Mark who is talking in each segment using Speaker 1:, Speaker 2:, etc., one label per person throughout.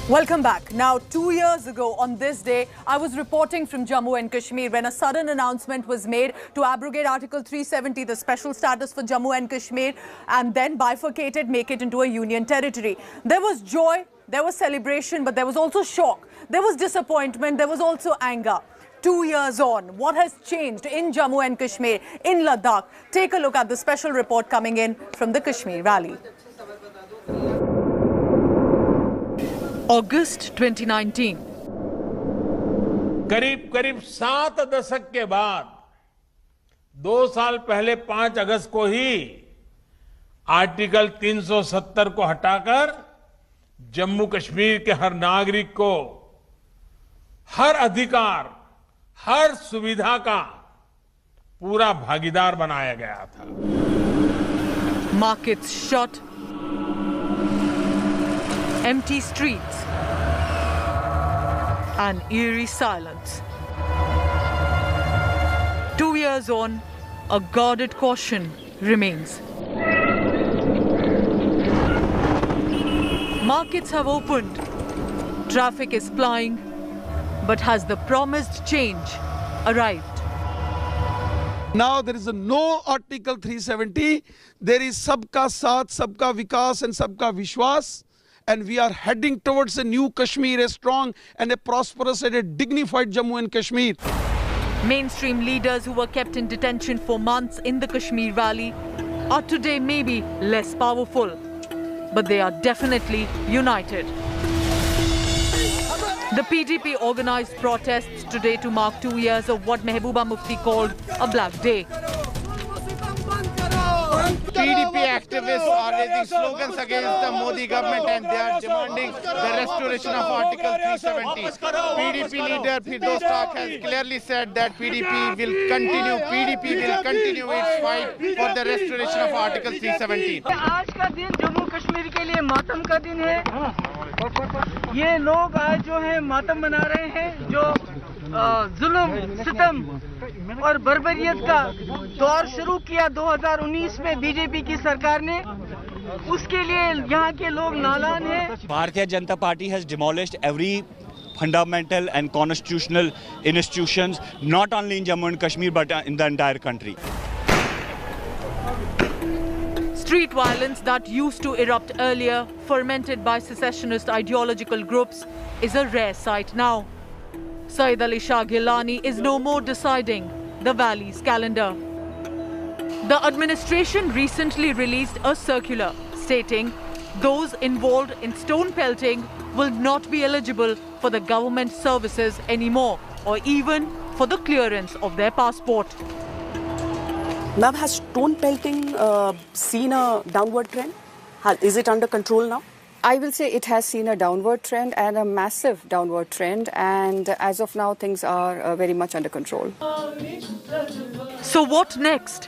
Speaker 1: Welcome back. Now, 2 years ago on this day, I was reporting from Jammu and Kashmir when a sudden announcement was made to abrogate Article 370, the special status for Jammu and Kashmir, and then bifurcate it, make it into a union territory. There was joy, there was celebration, but there was also shock. There was disappointment, there was also anger. 2 years on, what has changed in Jammu and Kashmir, in Ladakh? Take a look at the special report coming in from the Kashmir Rally. August 2019.
Speaker 2: करीब 7 दशक के बाद 2 साल पहले 5 अगस्त को ही article 370 को हटाकर जम्मू कश्मीर के हर नागरिक को हर अधिकार, हर सुविधा का पूरा भागीदार बनाया गया था।
Speaker 1: Markets shut, empty streets, and eerie silence. 2 years on, a guarded caution remains. Markets have opened, traffic is plying, but has the promised change arrived?
Speaker 3: Now there is no Article 370, there is Sabka Saath, Sabka Vikas and Sabka Vishwas. And we are heading towards a new Kashmir, a strong and a prosperous and a dignified Jammu and Kashmir.
Speaker 1: Mainstream leaders who were kept in detention for months in the Kashmir Valley are today maybe less powerful, but they are definitely united. The PDP organized protests today to mark 2 years of what Mehbooba Mufti called a black day.
Speaker 4: PDP activists are raising slogans against the Modi government and they are demanding the restoration of Article 370. PDP leader Firdaus Tak has clearly said that PDP will continue its fight for the restoration of Article 370.
Speaker 5: आज का दिन जम्मू कश्मीर के लिए मातम का दिन है। ये लोग आज जो है मातम मना रहे हैं, जो जुल्म, सितम और बर्बरियत का दौर शुरू किया 2019 में बीजेपी की सरकार ने, उसके लिए यहाँ के लोग नालान हैं।
Speaker 6: Bharatiya Janata Party has demolished every fundamental and constitutional institutions, not only in Jammu and Kashmir but in the entire country.
Speaker 1: Street violence that used to erupt earlier, fermented by secessionist ideological groups, is a rare sight now. Syed Ali Shah Gilani is no more deciding the valley's calendar. The administration recently released a circular stating those involved in stone pelting will not be eligible for the government services anymore, or even for the clearance of their passport.
Speaker 7: Ma'am, has stone pelting seen a downward trend? Is it under control now?
Speaker 8: I will say it has seen a downward trend and a massive downward trend, and as of now things are very much under control.
Speaker 1: So what next?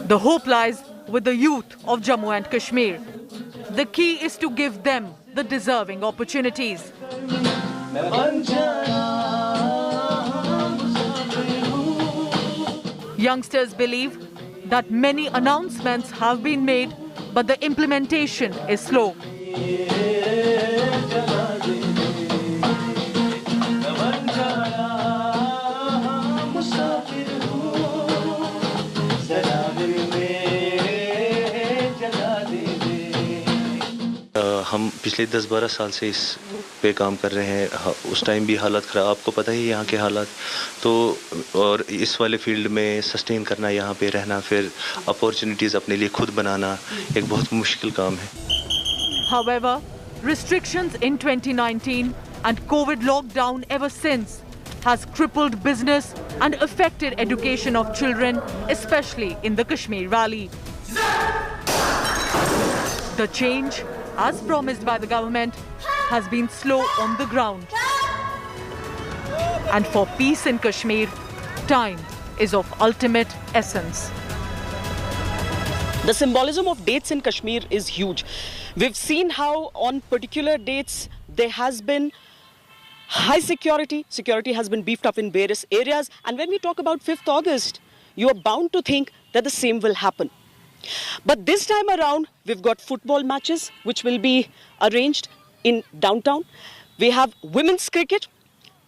Speaker 1: The hope lies with the youth of Jammu and Kashmir. The key is to give them the deserving opportunities. Youngsters believe that many announcements have been made, but the implementation is slow.
Speaker 9: हम पिछले 10-12 साल से इस पे काम कर रहे हैं। उस टाइम भी हालात ख़राब, आपको पता ही है यहाँ के हालात, तो और इस वाले फील्ड में सस्टेन करना, यहाँ पे रहना, फिर अपॉर्चुनिटीज़ अपने लिए खुद बनाना एक बहुत मुश्किल काम है।
Speaker 1: However, restrictions in 2019 and COVID lockdown ever since has crippled business and affected education of children, especially in the Kashmir Valley. The change, as promised by the government, has been slow on the ground. And for peace in Kashmir, time is of ultimate essence.
Speaker 7: The symbolism of dates in Kashmir is huge. We've seen how on particular dates there has been high security. Security has been beefed up in various areas. And when we talk about 5th August, you are bound to think that the same will happen. But this time around, we've got football matches which will be arranged in downtown. We have women's cricket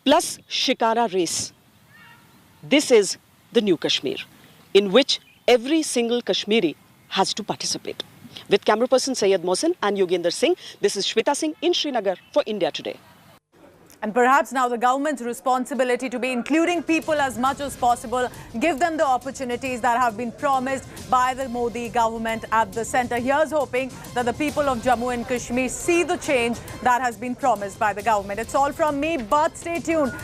Speaker 7: plus shikara race. This is the new Kashmir, in which every single Kashmiri has to participate. With camera person Syed Mohsin and Yogendra Singh, this is Shweta Singh in Srinagar for India Today.
Speaker 10: And perhaps now the government's responsibility to be including people as much as possible, give them the opportunities that have been promised by the Modi government at the centre. Here's hoping that the people of Jammu and Kashmir see the change that has been promised by the government. It's all from me, but stay tuned.